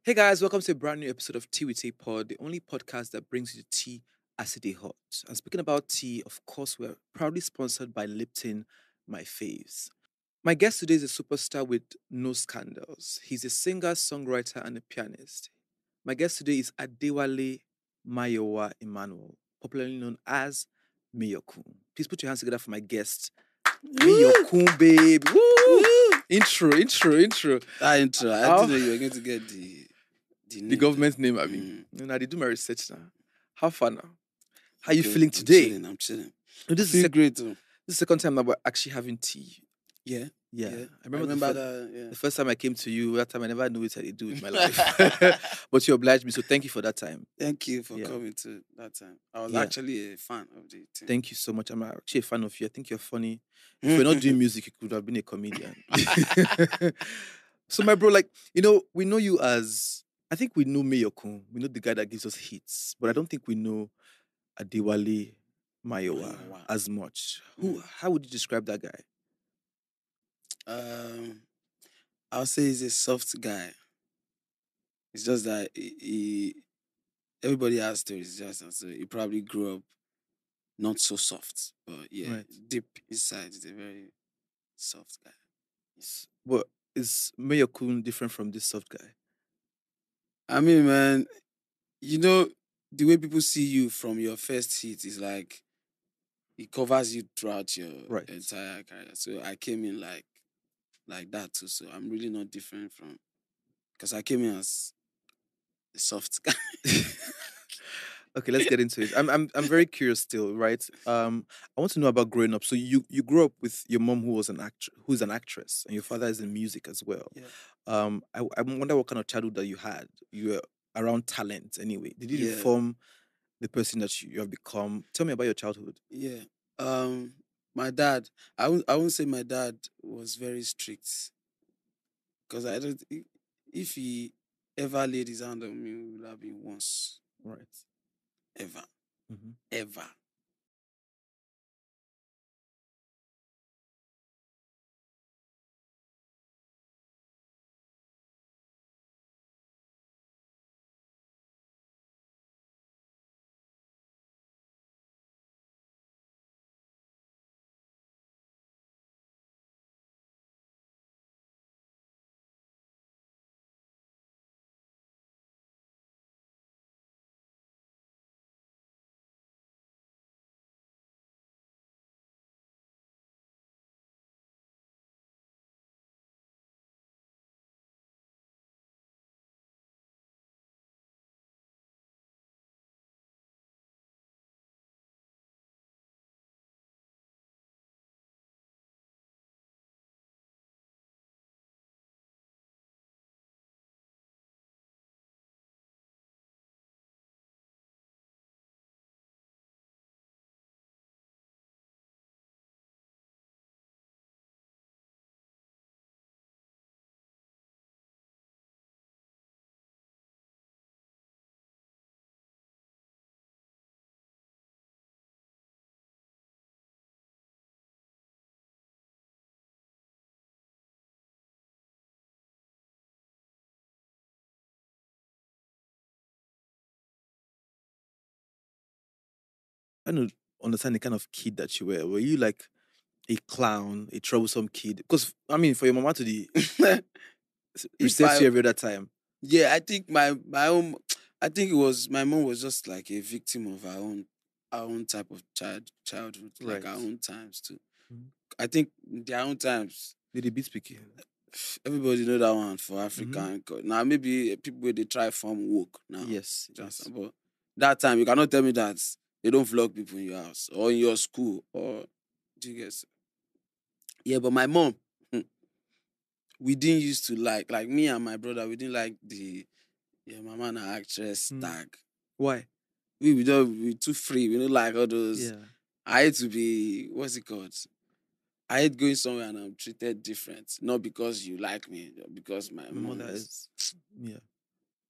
Hey guys, welcome to a brand new episode of Tea with Tay Pod, the only podcast that brings you tea as it is hot. And speaking about tea, of course, we're proudly sponsored by Lipton, my faves. My guest today is a superstar with no scandals. He's a singer, songwriter, and a pianist. My guest today is Adewale Mayowa Emmanuel, popularly known as Mayorkun. Please put your hands together for my guest, Mayorkun, babe. Woo! Intro. That intro, I Oh. didn't know you were going to get the The name. government name, I mean. I did do my research now. How far now? How you Okay, feeling today? I'm chilling. This Feel is great too. the second time that we're actually having tea. Yeah. Yeah. I I remember, that. the first time I came to you, that time I never knew what I do with my life. But you obliged me, so thank you for that time. Thank you for Yeah. coming to that time. I was Yeah. actually a fan of the team. Thank you so much. I'm actually a fan of you. I think you're funny. If you're not doing music, you could have been a comedian. So, my bro, we know you as, I think we know Mayorkun. We know the guy that gives us hits, but I don't think we know Adewale Mayowa Mayowa. as much. How would you describe that guy? I'll say he's a soft guy. It's just that everybody has stories, so he probably grew up not so soft, but yeah, Right. deep inside, he's a very soft guy. But is Mayorkun different from this soft guy? I mean, man, you know, the way people see you from your first hit is like it covers you throughout your Right. entire career. So I came in like that too. So I'm really not different from, because I came in as a soft guy. Okay, let's get into it. I'm very curious still, right? I want to know about growing up. So you grew up with your mom who's an actress, and your father is in music as well. Yeah. I wonder what kind of childhood that you had. You were around talent anyway. Did it Yeah. inform the person that you have become? Tell me about your childhood. Yeah. My dad, I won't say my dad was very strict, because I don't. If he ever laid his hand on me, it would have been once. Right. Ever. Mm-hmm. Ever. I don't understand the kind of kid that you were. Were you like a clown, a troublesome kid? Because I mean, for your mama to the receive you every other time. Yeah, I think my own. I think it was my mom was just like a victim of our own type of childhood, like our Right. own times too. Mhm. I think in their own times, Did they be speaking? everybody know that one for African. Now maybe people where they try form woke now. Yes. But that time you cannot tell me that they don't flog people in your house or in your school or do you guess? Yeah, but my mom, we didn't used to like me and my brother, we didn't like the mama and actress tag. Why? We don't, we too free. We don't like all those. Yeah. I hate to be, what's it called? I hate going somewhere and I'm treated different. Not because you like me, because my mom mother is. Yeah.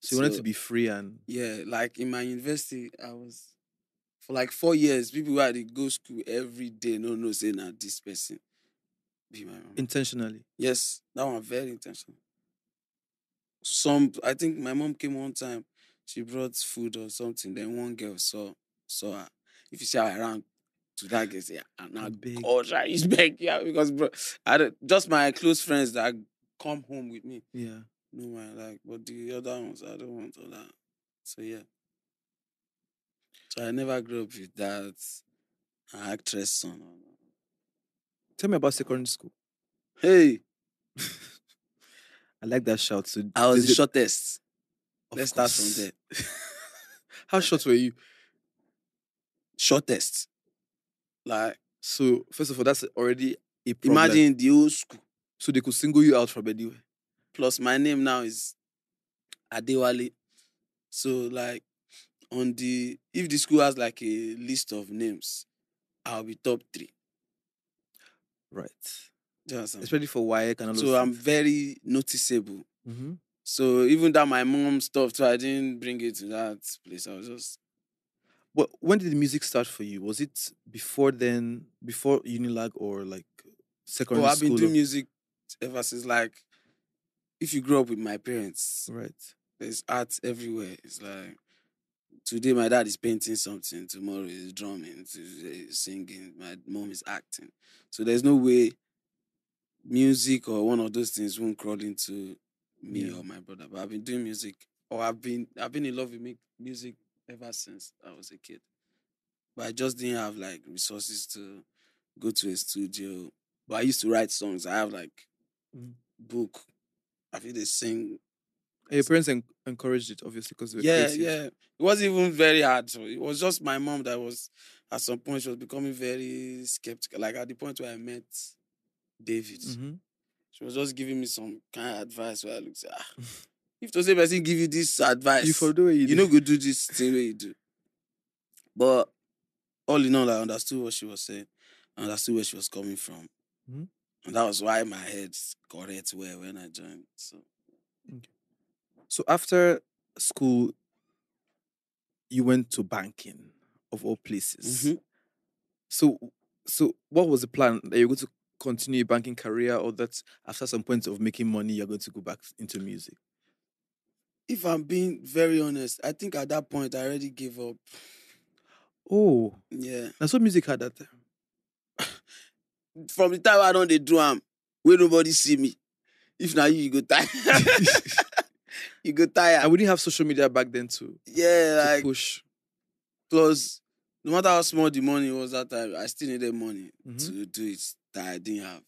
So you wanted to be free and Yeah, like in my university, I was for like 4 years. People who had to go school every day, no, say now this person be my mom. intentionally. Yes, that one very intentional. I think my mom came one time. She brought food or something. Then one girl saw her. If you see her around to that girl, say, and now Big. God, I is beg, yeah, because bro, just my close friends that come home with me. Yeah. No man, like, but the other ones, I don't want all that. So yeah. So I never grew up with that actress son. Tell me about secondary school. Hey, I like that shout. So I was there's the a- shortest. of Let's start from course. there. How short were you? Shortest. Like, So first of all, that's already a problem. imagine the old school. So they could single you out from anywhere. Plus, my name now is Adewale. So, like, if the school has like a list of names, I'll be top 3. Right. Do you understand? Especially for WAEC and all So those I'm things. very noticeable. Mm-hmm. So even that my mom stuff, so I didn't bring it to that place. I was just. But when did the music start for you? Was it before then, before Unilag, or like secondary I've been school? doing music ever since. Like, if you grew up with my parents, Right. there's art everywhere. It's like today my dad is painting something, tomorrow he's drumming, today he's singing, my mom is acting. So there's no way music or one of those things won't crawl into me or my brother. But I've been doing music, or I've been in love with music ever since I was a kid. But I just didn't have like resources to go to a studio. But I used to write songs. I have like book. I feel they sing. And your parents encouraged it, obviously, because they were creative. Yeah. It wasn't even very hard. So it was just my mom that was, at some point, she was becoming very skeptical. Like at the point where I met David, she was just giving me some kind of advice where I looked, if to say person give you this advice, you know, go do this thing where you do. But all in all, I understood what she was saying. I understood where she was coming from. And that was why my head correct well when I joined. So after school, you went to banking, of all places. So what was the plan? That you're going to continue your banking career, or that after some point of making money, you're going to go back into music? If I'm being very honest, I think at that point I already gave up. Oh. Yeah. That's what music had that time. From the time I don't dey do am, where nobody see me. If now you go tired. You go tired. And we didn't have social media back then to like push. Plus, no matter how small the money was that time, I still needed money to do it that I didn't have.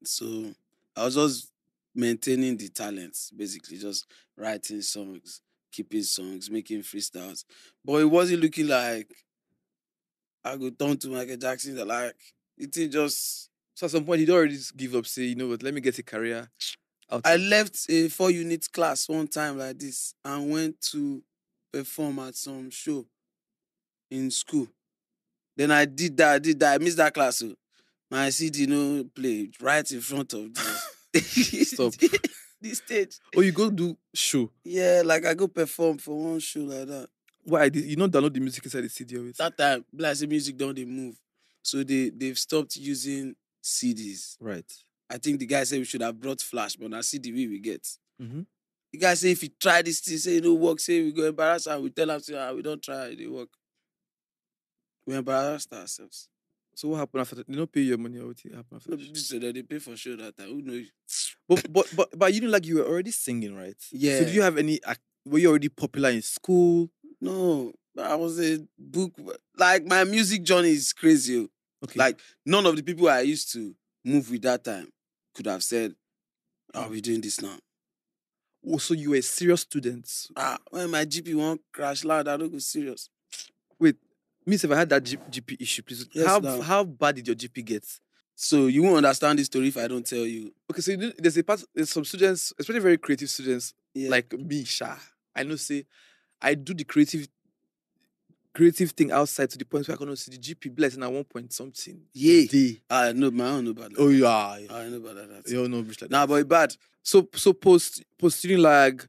So I was just maintaining the talents, basically, just writing songs, keeping songs, making freestyles. But it wasn't looking like I could turn to Michael Jackson. Like, it just. So at some point, you'd already give up, say, you know what, let me get a career out. I left a 4-unit class one time like this and went to perform at some show in school. Then I did that. I missed that class. So my CD play right in front of Stop. the stage. Oh, you go do show? Yeah, like I go perform for one show like that. Why? You not download the music inside the CD always? That time, Black music don't they move. So they've stopped using CDs. Right. I think the guy said we should have brought flash, but now CD we get. The guy say if you try this thing, say it don't work, say we go embarrass and we tell him say we don't try, it work. We embarrassed ourselves. So what happened after that? They don't pay your money or what happened after that? This they pay for show that time. Who knows? But you know, like you were already singing, right? Yeah. So do you have any? Were you already popular in school? No, I was a book. Like my music journey is crazy. Okay. Like none of the people I used to move with that time could have said, "Are we doing this now?" Oh, so you were a serious student? When my GP won't crash loud, I don't go serious. Wait, Miss, if I had that GP issue, please. Yes, how bad did your GP get? So you won't understand this story if I don't tell you. Okay, so there's some students, especially very creative students, like me, Sha. I know, say, I do the creative thing outside to the point where I can see the GP blessing at one point something. Yeah. I know, man. I don't know about that. Oh, yeah. I know about that. You don't know, like nah, but it's bad. So post student lag,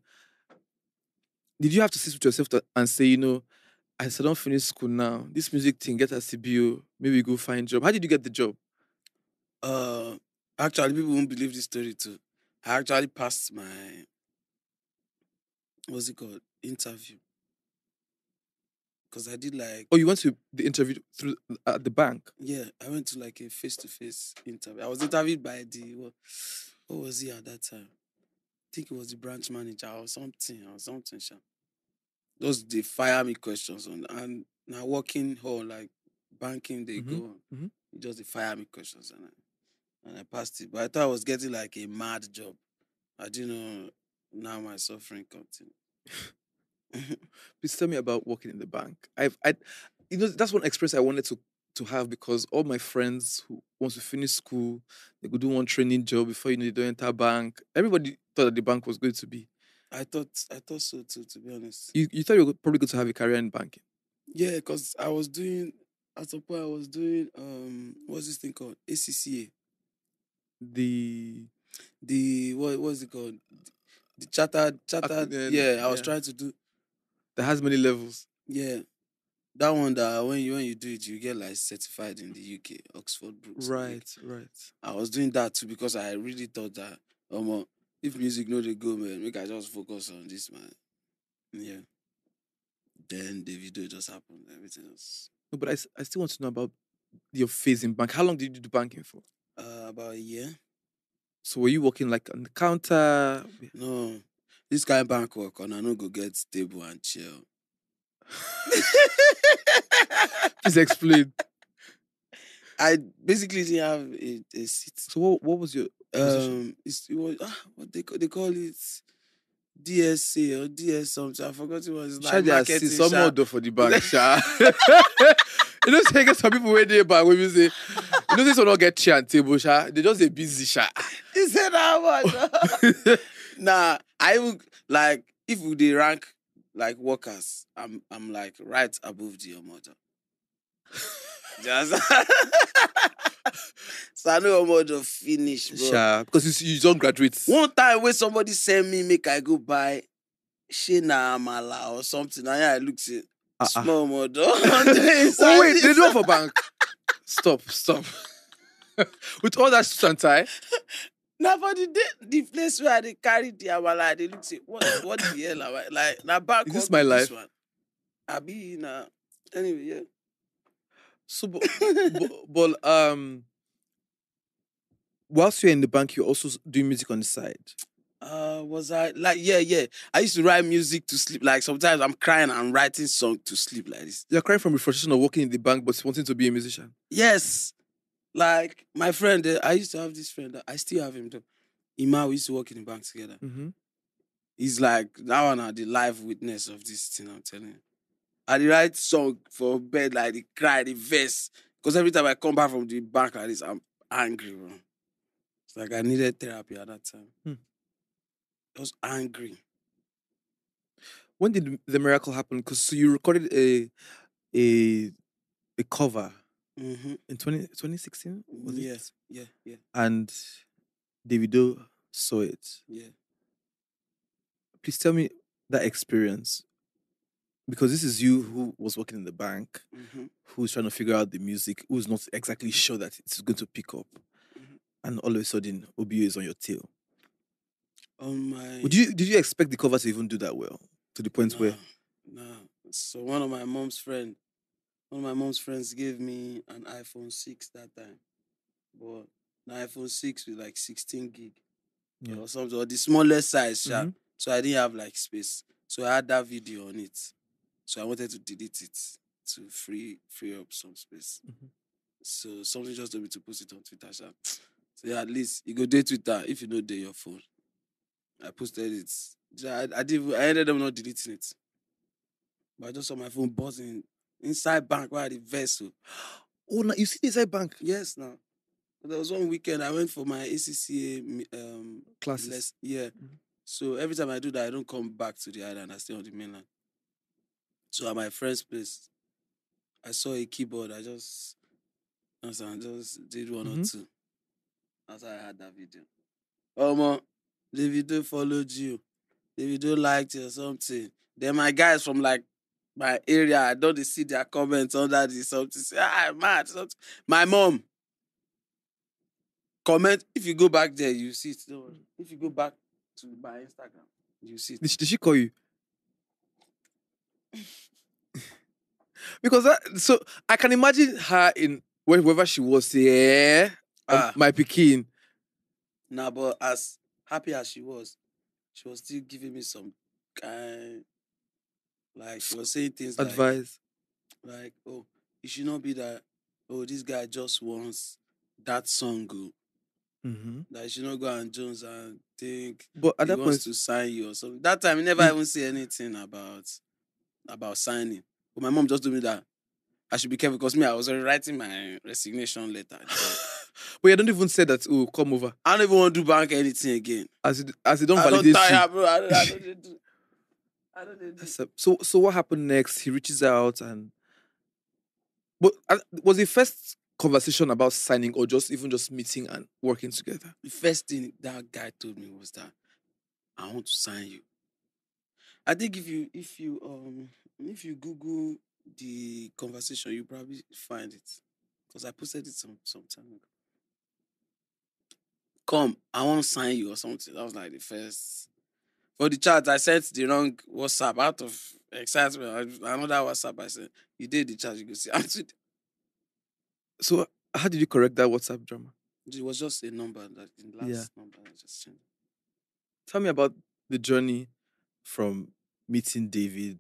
did you have to sit with yourself and say, you know, I still don't finish school now. This music thing, get a CBO, maybe go find job. How did you get the job? Actually, people won't believe this story too. I actually passed my what's it called? Interview. Because I did like, Oh, you went to the interview through at the bank? yeah, I went to like a face-to-face interview. I was interviewed by what was he at that time? I think it was the branch manager or something. Sha. Those they fire me questions on, and now working hall like banking they Mm-hmm. go on. Mm-hmm. Just they fire me questions and I passed it. But I thought I was getting like a mad job. I didn't know now my suffering continues. Please tell me about working in the bank. That's one experience I wanted to have because all my friends who wants to finish school, they could do one training job before they don't enter bank. Everybody thought that the bank was going to be. I thought so too, to be honest. You thought you were probably going to have a career in banking. Yeah, because I was doing at some point I was doing what's this thing called? ACCA. The What's it called? The chartered. Yeah, I was trying to do. that has many levels. Yeah, that one that when you do it, you get like certified in the UK, Oxford Brooks. Right. I was doing that too because I really thought that if music no dey go, man, make I just focus on this, man. Yeah. Then Davido just happened. Everything else. No, but I still want to know about your phase in bank. How long did you do banking for? About a year. So were you working like on the counter? No, this kind of bank work and I no go get stable and chill. Please explain. I basically didn't have a seat. So what was your position? It was what they call it DSA or DS something. I forgot it was like marketing. Some more door for the bank, sha. You know, say get some people where they bank when you say, you know, this will not get chair and table, sha. They just a busy, sha. He said how much? Nah, I would like if they rank like workers, I'm like right above the mother. Just so I know mother finish, bro. Sha, because you don't graduate. One time when somebody sent me make I go buy Shena Amala or something, and I look at small mother. Oh wait, they do it for bank. Stop. With all that suit and tie. Now for the place where they carry the Amala, they look say what the hell am I like? Now back. Is this my life? One. I be now. Anyway, yeah. So, but whilst you're in the bank, you're also doing music on the side. Was I like yeah? I used to write music to sleep. Like sometimes I'm crying and writing song to sleep like this. You're crying from frustration of working in the bank, but wanting to be a musician. Yes, like my friend. I used to have this friend. I still have him though. Ima, we used to work in the bank together. Mm-hmm. He's like now on the live witness of this thing. I'm telling you. I did write song for bed like the cry, the verse. Because every time I come back from the bank like this, I'm angry, bro. It's like I needed therapy at that time. I was angry. When did the miracle happen? Because you recorded a cover in 2016? Was it? Yeah. And Davido saw it. Yeah. Please tell me that experience. Because this is you who was working in the bank, who's trying to figure out the music, who's not exactly sure that it's going to pick up. And all of a sudden, OBO is on your tail. Did you expect the cover to even do that well? To the point where? No. So one of my mom's friends gave me an iPhone 6 that time. But an iPhone 6 with like 16 gig. Yeah. Or something, or the smallest size. So I didn't have like space. So I had that video on it. So I wanted to delete it to free up some space. So somebody just told me to post it on Twitter. So yeah, at least you go date Twitter if you know they your phone. I posted it. I ended up not deleting it. But I just saw my phone buzzing inside bank where the vessel. Oh, now you see the inside bank? Yes, now. There was one weekend I went for my ACCA classes. Yeah. So every time I do that, I don't come back to the island. I stay on the mainland. So at my friend's place, I saw a keyboard. I just did one or two. That's how I had that video. Davido followed you. Davido liked you or something. Then my guys from like my area, I don't see their comments under the something. Say, mad. Something. My mom comment. If you go back there, you see it. Don't worry. If you go back to my Instagram, you see it. Did she call you? Because so I can imagine her in wherever she was. Yeah, my Pekin. Nah, but as happy as she was still giving me some kind, like she was saying things Advice. like, oh, it should not be that, oh, this guy just wants that song, that you should not go and Jones and think But at he that wants point, to sign you or something. That time, he never even say anything about signing. But my mom just told me that I should be careful because me, I was already writing my resignation letter. but you don't even say that. Oh, come over. I don't even want to do bank anything again. As it don't I don't validate tire, you. bro. I don't do. I don't do. So what happened next? He reaches out but was the first conversation about signing or just meeting and working together? The first thing that guy told me was that I want to sign you. I think if you Google the conversation, you probably find it because I posted it some time ago. Come, I want to sign you or something. That was like the first. For the chat, I sent the wrong WhatsApp out of excitement. Another WhatsApp, I said, you did the chat, you can see. So how did you correct that WhatsApp drama? It was just a number, that the last number I just changed. Tell me about the journey from meeting David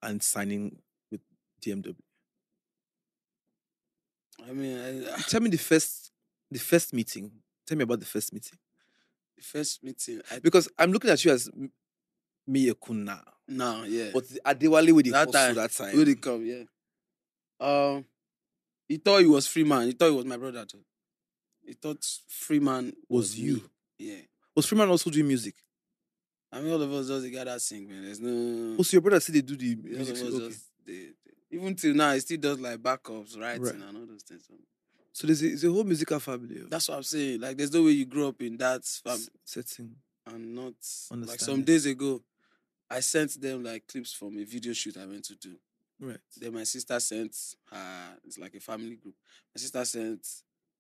and signing with DMW. I mean, tell me the first meeting. Tell me about the first meeting. The first meeting, because I'm looking at you as Mayorkun now. Now, yeah. But the Adewale with the that time, Will they come, yeah. He thought he was Freeman. He thought he was my brother too. He thought Freeman was you. Me. Yeah. Was Freeman also doing music? I mean, all of us just together sing, man. There's no. Also, your brother said they do the music. All of us just even till now, he still does like backups, writing, and all those things. So there's a whole musical family. That's what I'm saying. Like, there's no way you grow up in that setting and not like some days ago, I sent them like clips from a video shoot I went to do. Right. Then my sister sent her. It's like a family group. My sister sent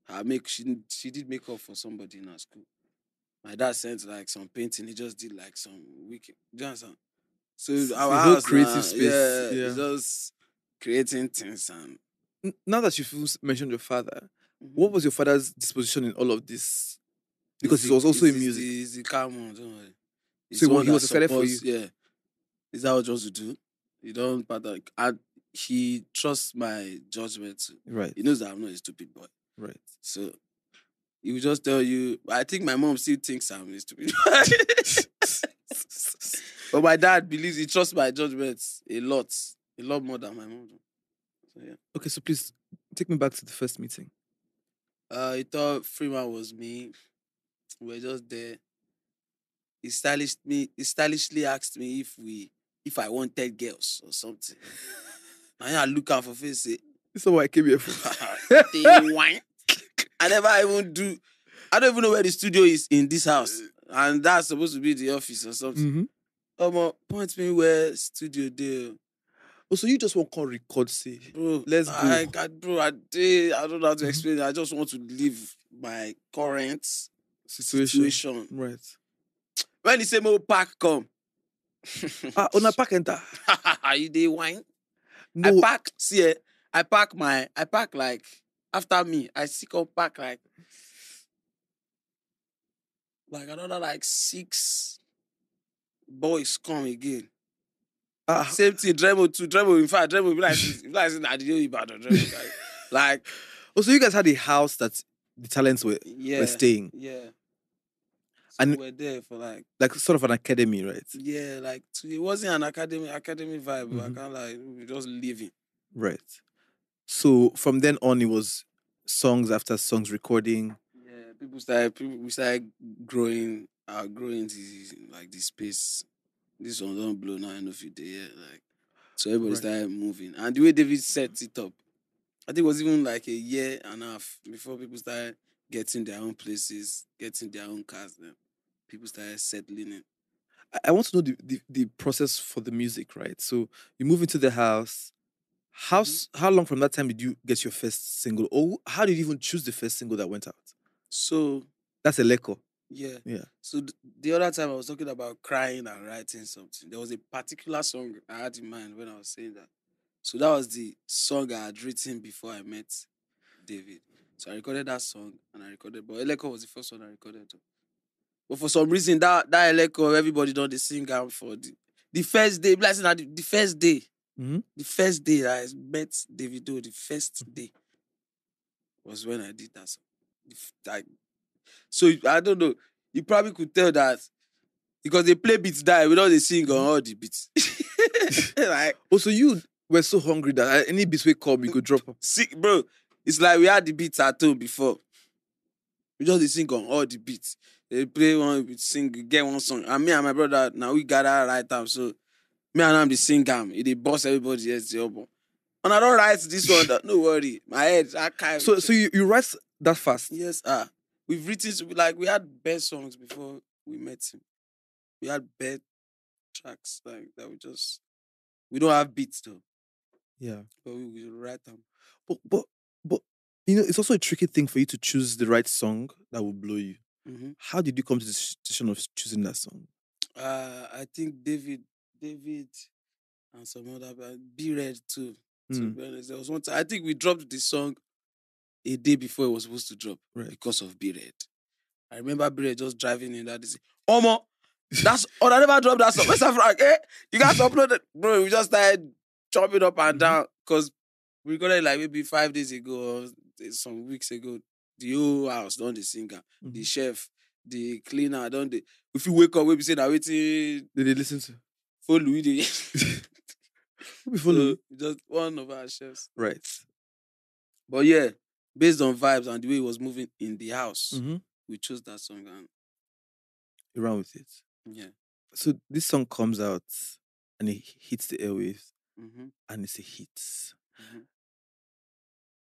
her She did makeup for somebody in our school. My dad sent like some painting. He just did like some wicked. Do you understand? So our whole house creative space. Yeah, just creating things. And now that you've mentioned your father, what was your father's disposition in all of this? Because he was also in music. He's the calm one, don't worry. So he was excited for you. Yeah, is that what you want to do? You don't bother. And he trusts my judgment too. Right. He knows that I'm not a stupid boy. Right. So he will just tell you. I think my mom still thinks I'm a stupid boy. But my dad believes, he trusts my judgment a lot more than my mom. So yeah. Okay, so please take me back to the first meeting. He thought Freeman was me. We were just there. He stylishly asked me if I wanted girls or something. And I look out for face, say, this is what I came here for. They whine. I don't even know where the studio is in this house. And that's supposed to be the office or something. Point me where studio there. Oh, so you just want to record, say, bro, let's go. I don't know how to explain it. I just want to leave my current situation. Right. When he say, "Mo pack come," on a pack enter. You dey wine? No. I pack like after me. I see come pack like another like 6 boys come again. Same thing, Dremo too. In fact, Dremo be like Davido Ibadan. Like, so you guys had a house that the talents were staying. Yeah. So and we're there for like sort of an academy, right? Yeah, like it wasn't an academy vibe. I can't we just living. Right. So from then on, it was songs after songs, recording. Yeah, we started growing the space. This one don't blow now, enough you there. Like, so everybody started moving. And the way David set it up, I think it was even like a year and a half before people started getting their own places, getting their own cars. Then people started settling in. I want to know the process for the music, right? So you move into the house. How long from that time did you get your first single? Or how did you even choose the first single that went out? So that's a Leko. Yeah. Yeah. So the other time I was talking about crying and writing something. There was a particular song I had in mind when I was saying that. So that was the song I had written before I met David. So I recorded that song and I recorded, but Eleko was the first one I recorded. But for some reason, that Eleko, everybody done the sing am for the first day. Blessing at the first day. Mhm. The first day that I met Davido, the first day was when I did that song. So I don't know. You probably could tell that because they play beats die, we don't they sing on all the beats. Like, Also, you were so hungry that any beats we come, you could drop up. see, bro, it's like we had the beats at home before. We just dey sing on all the beats. They play one, we sing, we get one song. And me and my brother, now we gather right time. So me and him dey sing am. It dey boss everybody else the album. And I don't write this one. No worry, my head I can't. So you write that fast? Yes, we've written we had best songs before we met him. We had bad tracks like that. We don't have beats though, Yeah. but we write them. But it's also a tricky thing for you to choose the right song that will blow you. Mm-hmm. How did you come to the decision of choosing that song? I think David, and some other Be Red too. To be honest, there was one time I think we dropped the song a day before it was supposed to drop because of Be Red. I remember Be Red just driving in that day say, "Omo, that's I never dropped that song. Mr. Frank, you guys uploaded it, bro." We just started chopping up and down because we recorded like maybe 5 days ago or some weeks ago. The whole house done the singer, the chef, the cleaner done the. If you wake up, we be saying that waiting. Did they listen to? Follow Louis. Follow. Just one of our chefs. Right. But yeah, based on vibes and the way it was moving in the house, we chose that song and you ran with it. Yeah. So this song comes out and it hits the airwaves and it's a hit.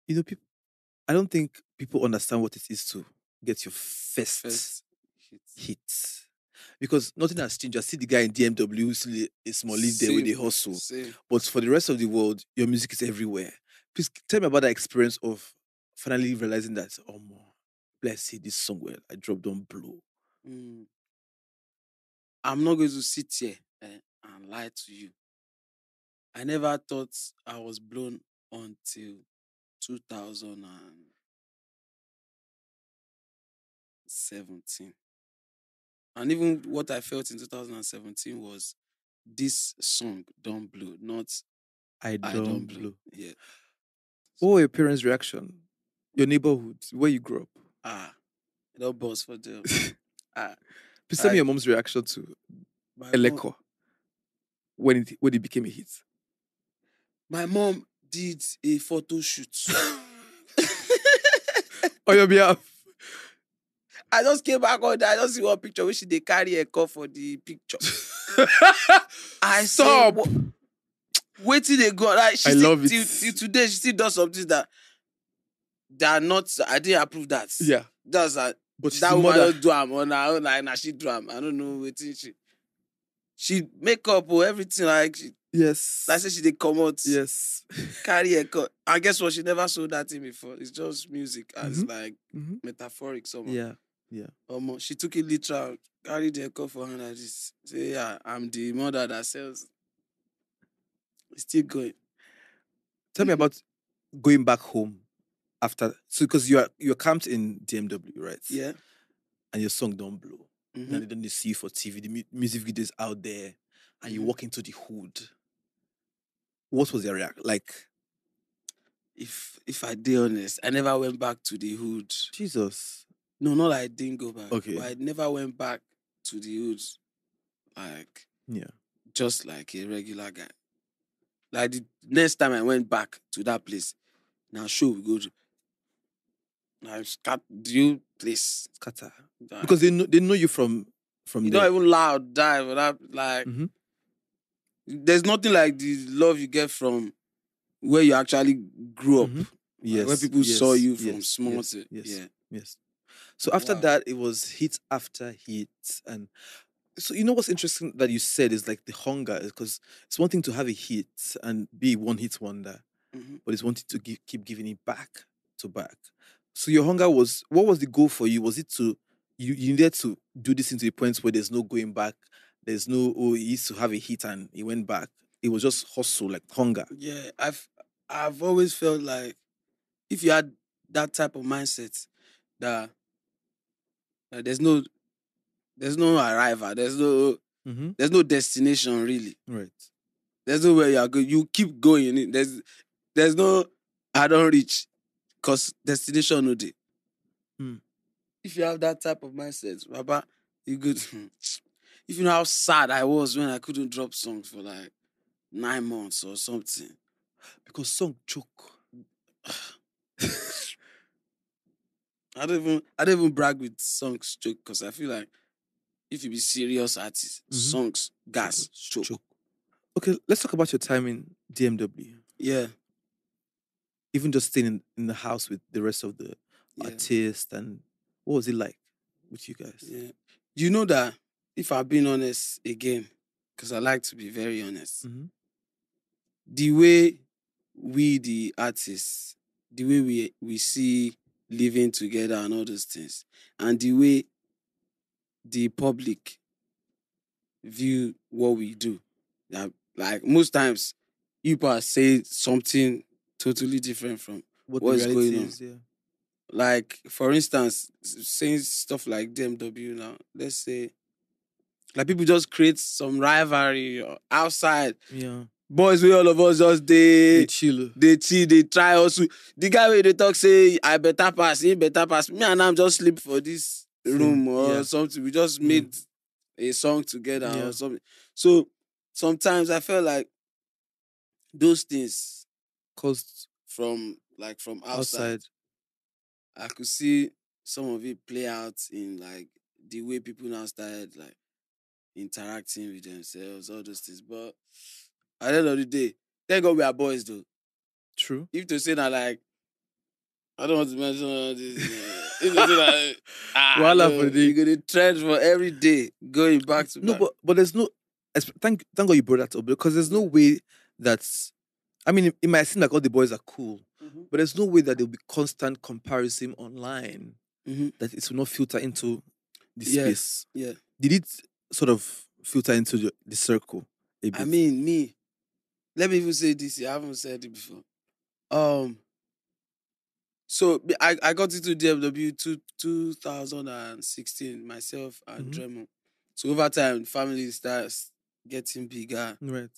People. I don't think people understand what it is to get your first hit. Because nothing has changed. I see the guy in DMW who's still a small lead there with the hustle. Same. But for the rest of the world, your music is everywhere. Please tell me about that experience of finally realizing that, oh, let's see this song well. I dropped on blow. I'm not going to sit here and lie to you. I never thought I was blown until 2017. And even what I felt in 2017 was this song don't blow, not I don't blow. Yeah. What were your parents' reaction? Your neighborhood, where you grew up? It all buzz for them. Please tell me your mom's reaction to Eleko when it became a hit. My mom did a photo shoot. On your behalf? I just came back on that. I just see one picture where they carry a cup for the picture. I Stop. Wait till they go. Like, I love it. Till today, she still does something that they are not. I didn't approve that. Yeah. That's that. But that woman don't do am on her own. Like, nah, she do am. I don't know what she make up or everything. Like, yes. Like, say she did come out. Yes. Carry a cup. And guess what? She never sold that thing before. It's just music. And it's like metaphoric somehow. Yeah. Yeah. She took it literal, carried the cup for her like this. Say, yeah, I'm the mother that sells. It's still going. Tell me about going back home after. So, because you're camped in DMW, right? Yeah. And your song don't blow. And they don't see you for TV. The music videos out there, and you walk into the hood. What was your reaction? Like, if I be honest, I never went back to the hood. Jesus. No, not like I didn't go back. Okay. But I never went back to the hood, like, just like a regular guy. Like, the next time I went back to that place, now show we go to. Now, the place. Scatter. Because they know you from you there. don't even loud die, but that, like, there's nothing like the love you get from where you actually grew up. Yes. Like, where people saw you from small yes, to yes. So after that, it was hit after hit. And so what's interesting that you said is like the hunger, because it's one thing to have a hit and be one hit wonder, but it's one thing to keep giving it back to back. So your hunger was, what was the goal for you? Was it to, you needed to do this into the point where there's no going back? There's no, he used to have a hit and he went back. it was just hustle, like hunger. Yeah, I've always felt like if you had that type of mindset that, that there's no arrival, Mm-hmm. there's no destination really. Right. There's no where you are going. You keep going. There's no I don't reach because destination no day. Mm. If you have that type of mindset, Baba, you good. If you know how sad I was when I couldn't drop songs for like 9 months or something. Because song choke. I don't even brag with songs choke because I feel like if you be serious artist, songs gas choke. Okay, let's talk about your time in DMW. Yeah. Even just staying in the house with the rest of the artists, and what was it like with you guys? Yeah. You know that if I'm being honest again, because I like to be very honest, the way we the artists, the way we see living together and all those things, and the way the public view what we do, that like most times people say something totally different from What what the is reality going on. is, yeah. Like for instance, saying stuff like DMW now, let's say, like people just create some rivalry outside. Yeah. Boys, we all of us just They chill. they try also. The guy where they talk say I better pass, he better pass. Me and I'm just sleep for this room or something. We just made a song together or something. So sometimes I felt like those things caused from outside. I could see some of it play out in like the way people now started like interacting with themselves, all those things. But at the end of the day, thank God we are boys though. True. If to say that like I don't want to mention all this. If to say that no, you're gonna trend for every day going back to no, back. but there's no. Thank God you brought that up, because there's no way that's. I mean, it might seem like all the boys are cool, but there's no way that there'll be constant comparison online that it will not filter into the space. Yeah. Did it sort of filter into the circle a bit? I mean, me. Let me even say this. I haven't said it before. So I got into DMW 2016 myself and Dremo. So over time, family starts getting bigger. Right.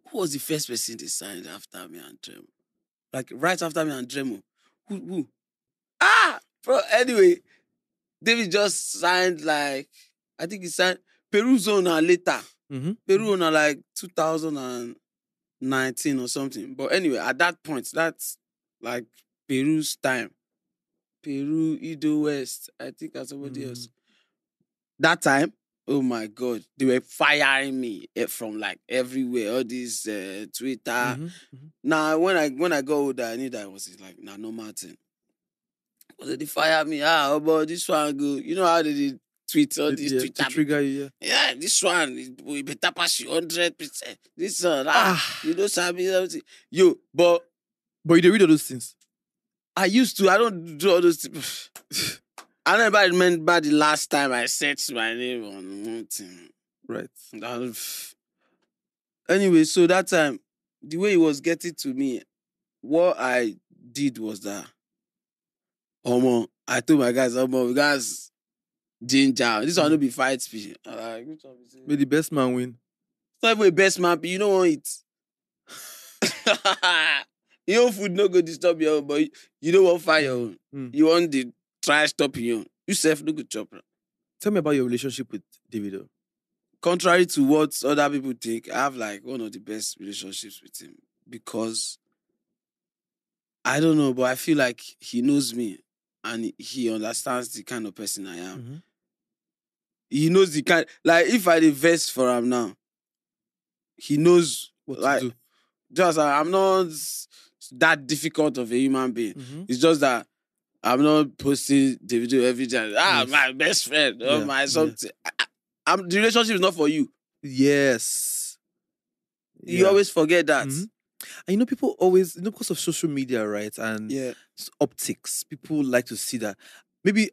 Who was the first person they signed after me and Dremo? Like right after me and Dremo. Who? Bro. Anyway, David just signed like I think he signed Peru Zona later. Peru Zona like 2019 or something. But anyway, at that point, that's like Peru's time. Peru, Ido West, I think that's somebody else. That time, oh my God, they were firing me from like everywhere. All these Twitter. Now, when I got older, I knew that it was like normal thing. But they fire me. But this one go. You know how they did tweet all these Twitter to trigger you. Yeah, this one we better pass you 100%. This one, you know something. Yo, but you don't read all those things. I used to. I don't do all those things. I never remember the last time I searched my name on one thing. Right. Anyway, so that time, the way it was getting to me, what I did was that, I told my guys, you guys, ginger. This one will be fight speech. May the best man win. It's not even a best man, but you don't want it. Your own food no go disturb your own, but you don't want fire your own. You want the try stopping you. You self no good chop. Tell me about your relationship with Davido. Contrary to what other people think, I have like one of the best relationships with him because I don't know, but I feel like he knows me and he understands the kind of person I am. He knows the kind, like if I invest for him now, he knows what like, to do. Just I'm not that difficult of a human being. It's just that I'm not posting the video every time. My best friend or my something. The relationship is not for you. Yes. You always forget that. And people always, because of social media, right? And optics, people like to see that. Maybe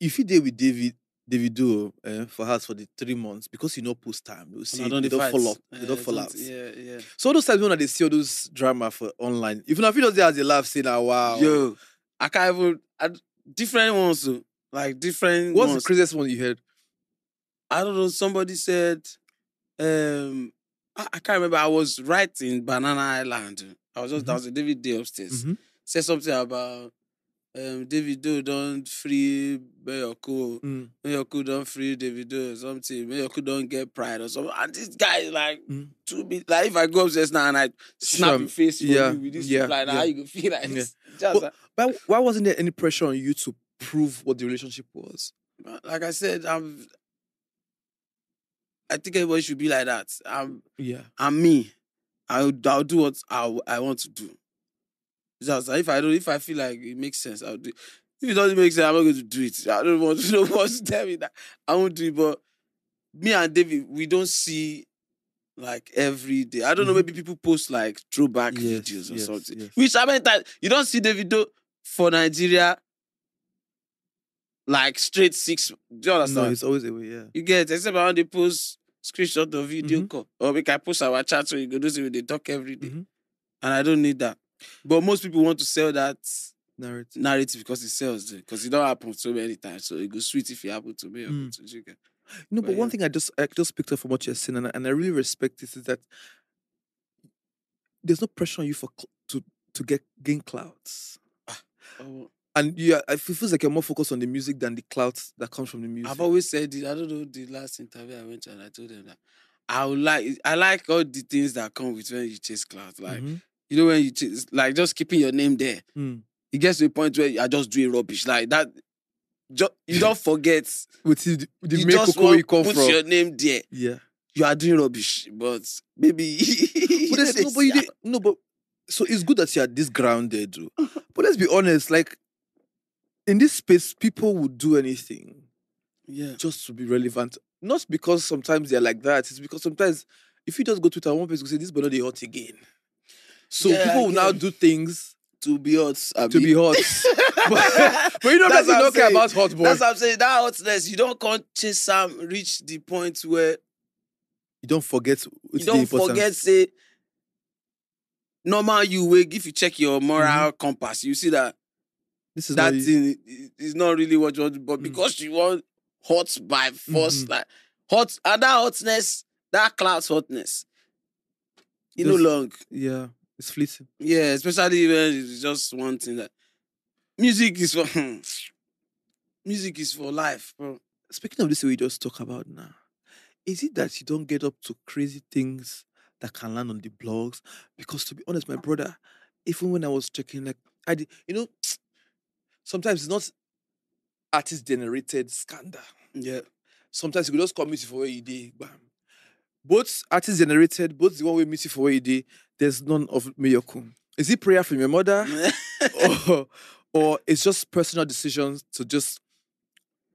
if you did with David, Davido for us for the 3 months because post time. They'll And see I don't they don't fight. follow up. They don't fall out. Yeah. So all those times when they see all those drama for online, even if you just there as a laugh, say now, wow. Yo, I can't even different ones, so, like different What's ones. the craziest one you heard? I don't know. Somebody said, I can't remember. I was right in Banana Island. I was just downstairs. David Day upstairs. Said something about Davido don't free Mayorkun. Mayorkun don't free Davido or something. Mayorkun don't get pride or something. And this guy is like, to be like, if I go upstairs now and I snap your face for you with this reply, now how you gonna feel like this? But why wasn't there any pressure on you to prove what the relationship was? Like I said, I think everybody should be like that. I'm me. I'll do what I want to do. Just if I feel like it makes sense, I'll do it. If it doesn't make sense, I'm not going to do it. I don't want to tell me that I won't do it. But me and David, we don't see like every day. I don't know, maybe people post like throwback videos or something. Yes. Which I mean that you don't see Davido for Nigeria like straight 6. Do you understand? No, it's always away, yeah. You get it, except when they post screenshot of video call. Or we can post our chat so you go do see they talk every day. And I don't need that. But most people want to sell that narrative because it sells, because it don't happen so many times. So it goes sweet if it happen to me. But one thing I just picked up from what you're saying, and I really respect this, is that there's no pressure on you to gain clouds. And it feels like you're more focused on the music than the clouds that comes from the music. I've always said it. I don't know, the last interview I went to, and I told them that I like all the things that come with when you chase clouds. Like, you know, when you chase, like just keeping your name there. It gets to a point where you are just doing rubbish. Like that, you don't forget. The you just want to put your name there. Yeah. You are doing rubbish, but maybe... but so it's good that you are this grounded, though. But let's be honest, like, in this space, people would do anything just to be relevant. Not because sometimes they're like that. It's because sometimes if you just go to Twitter, one person will say, this boy not hot again. So people will now do things to be hot. To be hot. but you don't care about hot boy. That's what I'm saying. That hotness, you don't come chase Sam, reach the point where you don't forget. You don't forget, say, normal you wake, if you check your moral compass, you see that that thing is not really what you want, but because you want hot by force, like hot, and that hotness, that cloud's hotness, you no long. Yeah, it's fleeting. Yeah, especially when it's just one thing that music is for life, bro. Speaking of this, we just talk about now. Is it that you don't get up to crazy things that can land on the blogs? Because to be honest, my brother, even when I was checking, like I did, sometimes it's not artist-generated scandal. Yeah. Sometimes you could just call me for where you did, bam. Both artist-generated, both the one we meet you for where you did, there's none of Mayorkun. Is it prayer from your mother? or it's just personal decisions to just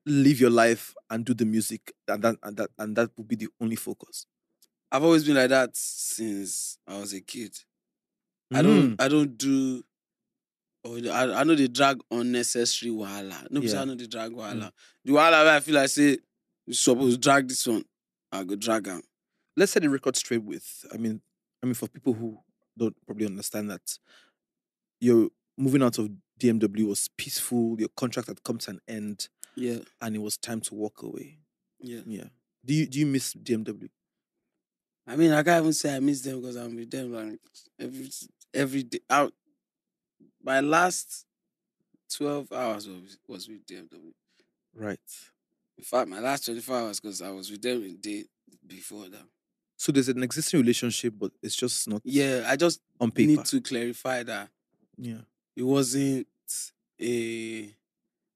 live your life and do the music, and that would be the only focus? I've always been like that since I was a kid. I don't do. I know they drag unnecessary wahala. No, I know they drag wahala. The wahala where I feel like say you supposed to drag this one, I go drag them. Let's set the record straight with. I mean, for people who don't probably understand that, your moving out of DMW was peaceful. Your contract had come to an end. Yeah, and it was time to walk away. Yeah. Do you miss DMW? I mean, I can't even say I miss them because I'm with them like every day. My last 12 hours was with DMW. Right. In fact, my last 24 hours because I was with them a day before that. So there's an existing relationship, but it's just not. Yeah, I just on paper. Need to clarify that. Yeah, it wasn't a.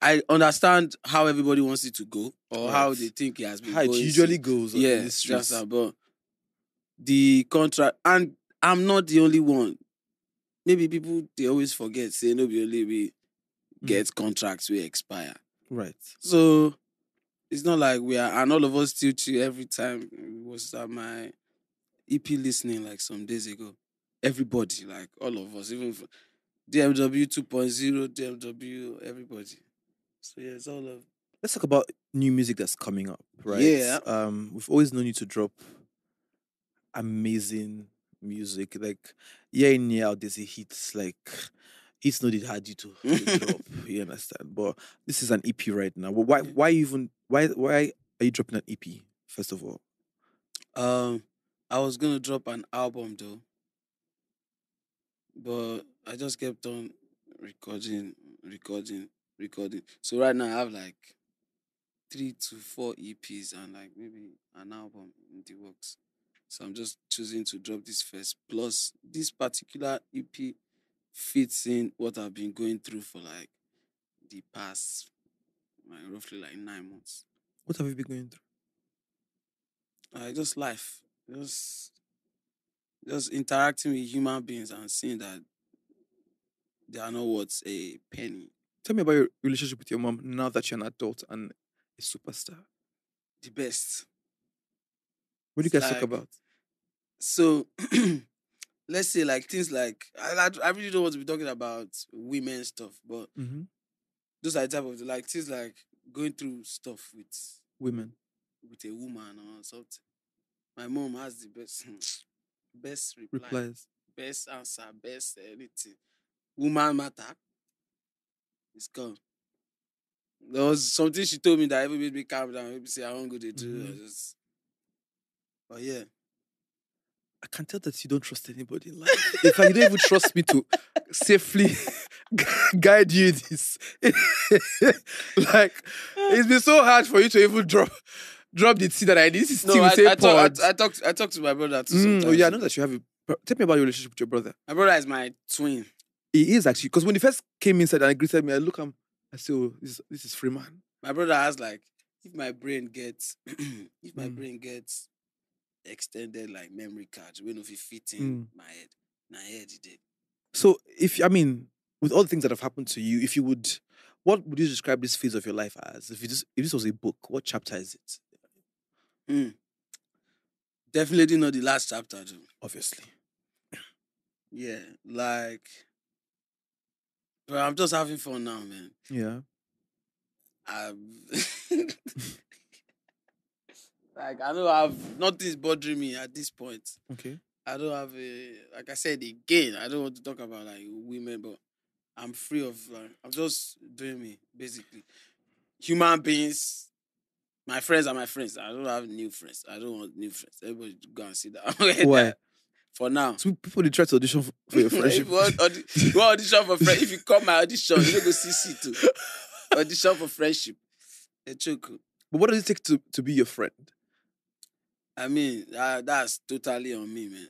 I understand how everybody wants it to go or how they think it has been going. How it usually goes. Yeah, just about the contract, and I'm not the only one. Maybe people they always forget say no be only we get contracts we expire. Right. So it's not like we are, and all of us still chill every time. It was at my EP listening like some days ago. Everybody, like all of us, even DMW 2.0, DMW, everybody. So yeah, it's all of Let's talk about new music that's coming up, right? Yeah. We've always known you to drop amazing music. Like year in, year out, there's a hits like it's not it hard you to drop. You understand? But this is an EP right now. But Yeah. why are you dropping an EP, first of all? I was gonna drop an album though, but I just kept on recording. So right now I have like 3 to 4 EPs and like maybe an album in the works. So I'm just choosing to drop this first. Plus, this particular EP fits in what I've been going through for like the past like roughly like 9 months. What have you been going through? Just life, just interacting with human beings and seeing that they are not worth a penny. Tell me about your relationship with your mom now that you're an adult and a superstar. The best. What do you It's guys talk like about? so. Let's say like things like I really don't want to be talking about women stuff, but Mm-hmm. those are the type of like things like going through stuff with Women. a woman or something. My mom has the best best reply, Replies. best answer, best anything. Woman matter. It's gone. There was something she told me that even made me calm down. Maybe say I won't go to do. Mhm. But yeah. I can tell that you don't trust anybody in life. In fact, you don't even trust me to safely guide you in this. Like, it's been so hard for you to even drop the tea that I need. This is tea with a pod. I talked to my brother too. Oh Sometimes. yeah, I know that you have a. Tell me about your relationship with your brother. My brother is my twin. He is actually, because when he first came inside and greeted me, I look at him, I say, oh, this is Freeman. My brother has like, if my brain gets extended like memory card, when if it fit in my head, it did. So with all the things that have happened to you, what would you describe this phase of your life as? If this was a book, what chapter is it? Definitely not the last chapter, though. Obviously. Yeah, like, but I'm just having fun now, man. Yeah. Like, I don't have nothing's bothering me at this point. Okay. I don't have like I said again, I don't want to talk about like women, but I'm free of like, I'm just doing me, basically. Human beings, my friends are my friends. I don't have new friends. I don't want new friends. Everybody go and sit down. Why? For now. So people they try to audition for your friendship. If you want audition for friend, if you come my audition, you don't go CC too. Audition for friendship. A choke. But what does it take to be your friend? I mean, that's totally on me, man.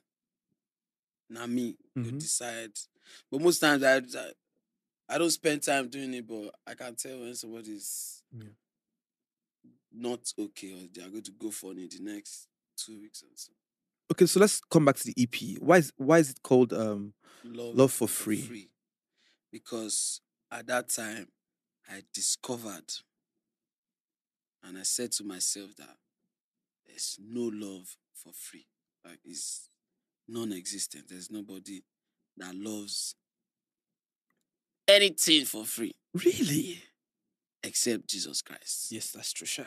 Not me. You Mhm. decide. But most times I don't spend time doing it, but I can tell when somebody's not okay or they are going to go for it in the next 2 weeks or so. Okay, so let's come back to the EP. Why is it called Love for Free? Because at that time I discovered and I said to myself that there's no love for free. Like it's non-existent. There's nobody that loves anything for free. Really? Except Jesus Christ. Yes, that's true, sure.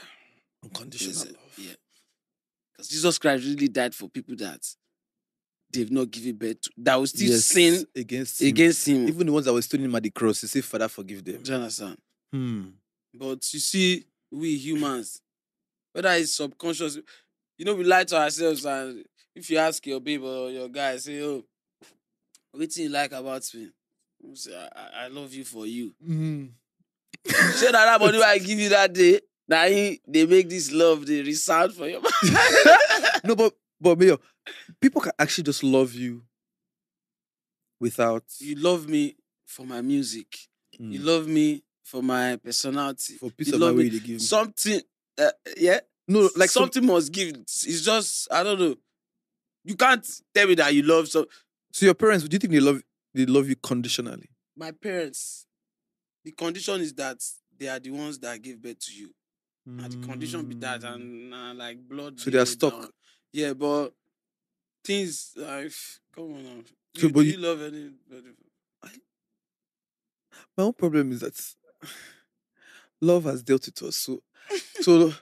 Unconditional love. Yeah. Because Jesus Christ really died for people that they've not given birth to, that will still sin against him. Even the ones that were stoning him at the cross, he said, Father, forgive them. Do you understand? But you see, we humans, whether it's subconscious, we lie to ourselves, and if you ask your babe or your guy, say, oh, what do you like about me? You say, I love you for you. Say that money I give you that day, now they make this love, they resound for you. No, but Mayo, people can actually just love you without... You love me for my music. You love me for my personality. For peace of mind, they give something, yeah? No, like something must give. It's just, I don't know. You can't tell me that you love so your parents, do you think they love you conditionally? My parents, the condition is that they are the ones that give birth to you. And the condition be that, and like blood. So they are stuck. Down. Yeah, but things like, come on now. So, Do you love anybody? My own problem is that love has dealt with us. So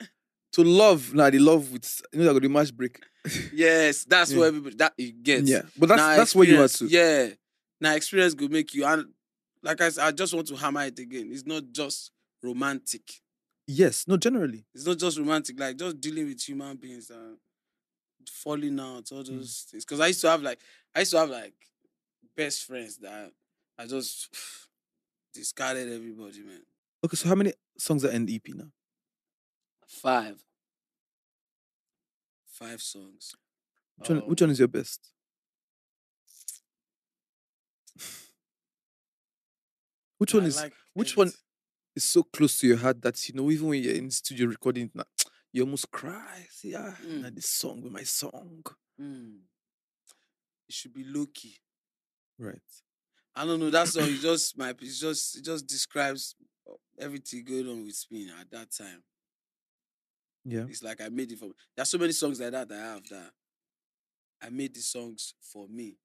to love now, the love with I got the match break. Yes, that's Yeah. what everybody that you get. Yeah, but that's where you are too. Yeah, now experience could make you, and like I said, I just want to hammer it again. It's not just romantic. Yes, no, generally. It's not just romantic, like just dealing with human beings and falling out, all those things. Because I used to have like best friends that I just discarded everybody, man. Okay, so how many songs are in the EP now? 5 songs. Which one is your best? Which one is so close to your heart that even when you're in the studio recording it now, you almost cry. See, now this song with my song. It should be low key. Right. I don't know. That song it just describes everything going on with me at that time. Yeah. It's like I made it for me. There's so many songs like that I have that I made these songs for me.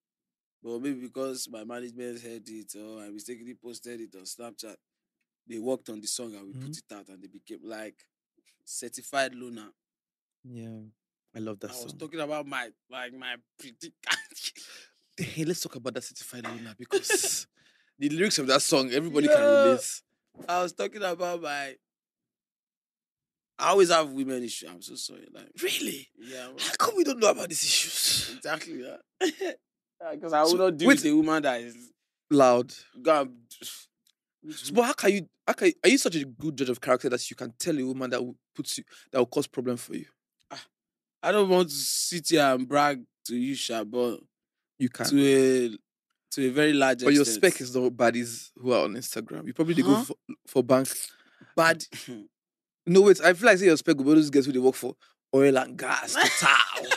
But maybe because my management heard it or I mistakenly posted it on Snapchat, they worked on the song and we put it out and they became like certified loner. Yeah. I love that song. I was talking about my predicament. Hey, let's talk about that certified loner because the lyrics of that song, everybody can relate. I was talking about I always have women issues. I'm so sorry. Like, really? Yeah. How come we don't know about these issues? Exactly that. Because I will not deal with a woman that is loud. God. But how can you? Are you such a good judge of character that you can tell a woman that will cause problem for you? I don't want to sit here and brag to you, Sha, but you can to a very large extent. But your spec is not baddies who are on Instagram. You probably go for bank. Bad. No, wait. I feel like your spec will be those guys who they work for oil and gas, Total.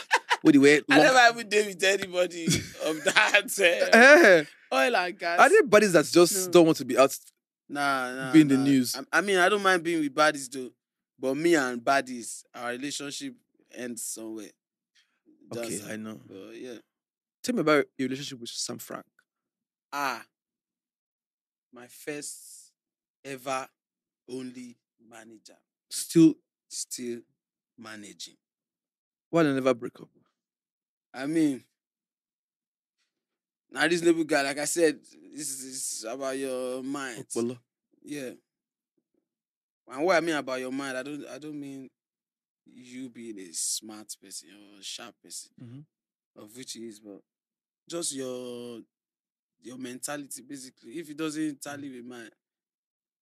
What do you I never even deal with anybody of that. Oil and gas. Are there buddies that just don't want to be out? Nah. Be in the news. I mean, I don't mind being with baddies though, but me and baddies, our relationship ends somewhere. Okay, I know. But yeah. Tell me about your relationship with Sam Frank. My first ever only manager. Still managing. Why they never break up? I mean, now this little guy, like I said, this is about your mind. Okpolo. Yeah. And what I mean about your mind, I don't mean you being a smart person or a sharp person, of which he is, but just your mentality, basically. If it doesn't tally with mine,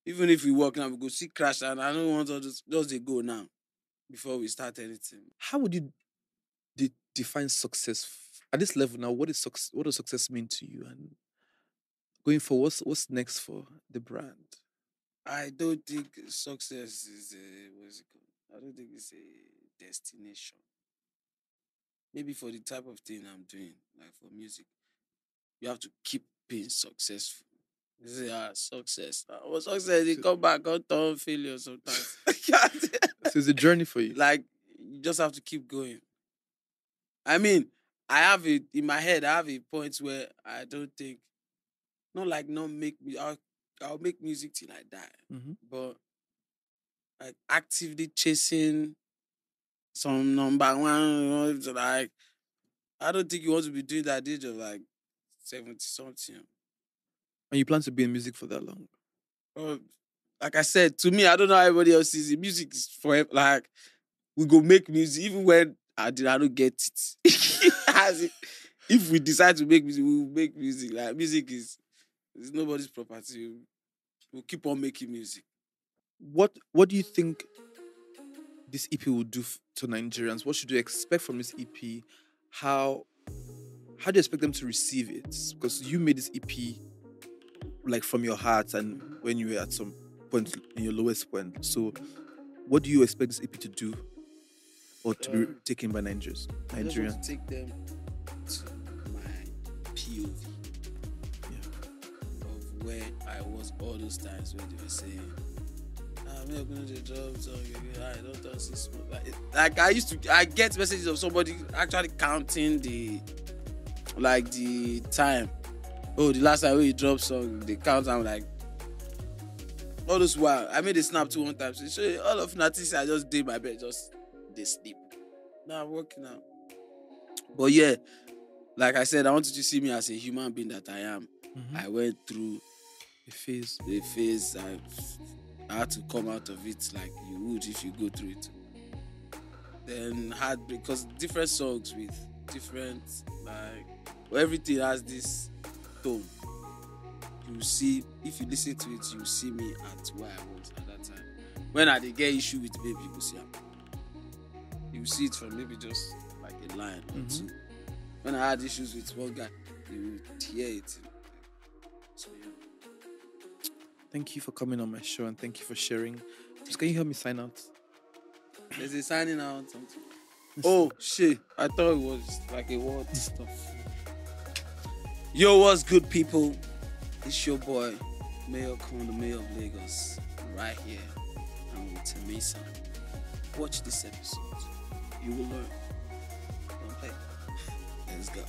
even if we work now, we go see crash, and I don't want to just go now before we start anything. How would you define success at this level now? What does success mean to you? And going forward, what's next for the brand? I don't think success is I don't think it's a destination. Maybe for the type of thing I'm doing, like for music, you have to keep being successful. You say, success. Success, they come back, on turn failure sometimes. So it's a journey for you. Like, you just have to keep going. I mean, in my head, I have a point where I don't think, I'll make music till I die. But like actively chasing some number one, like, I don't think you want to be doing that at the age of like 70 something. And you plan to be in music for that long? Like I said, to me, I don't know how everybody else sees it. Music is forever. Like, we go make music even when I don't get it. If we decide to make music, we will make music. Like, music is nobody's property. We'll keep on making music. What do you think this EP will do to Nigerians? What should you expect from this EP? How do you expect them to receive it? Because you made this EP like from your heart and when you were at some point in your lowest point. So what do you expect this EP to do or to be taken by Nigerians? I just want to take them to my POV of where I was all those times when they were saying, I'm going to drop song, I don't touch this smoke. Like I get messages of somebody actually counting the time. Oh, the last time we dropped song, they count. I'm like, All those while, I made a snap too one time. So show you, all of nothing. I just did my bed, just they sleep. Now I'm working out. But yeah, like I said, I wanted to see me as a human being that I am. I went through A phase. a phase. I had to come out of it like you would if you go through it. Then Heartbreak, because different songs with different, like, everything has this tone. You see, if you listen to it, you see me at where I was at that time. When I did get issue with baby, you will see it. You see it from maybe just like a line or two. When I had issues with one guy, you would hear it. So yeah. Thank you for coming on my show and thank you for sharing. Just can you help me sign out? There's a signing out something. Oh shit! I thought it was like a word stuff. Yo, what's good, people? It's your boy, Mayorkun, the Mayor of Lagos, right here. I'm with Taymesan. Watch this episode. You will learn. Don't play. Let's go.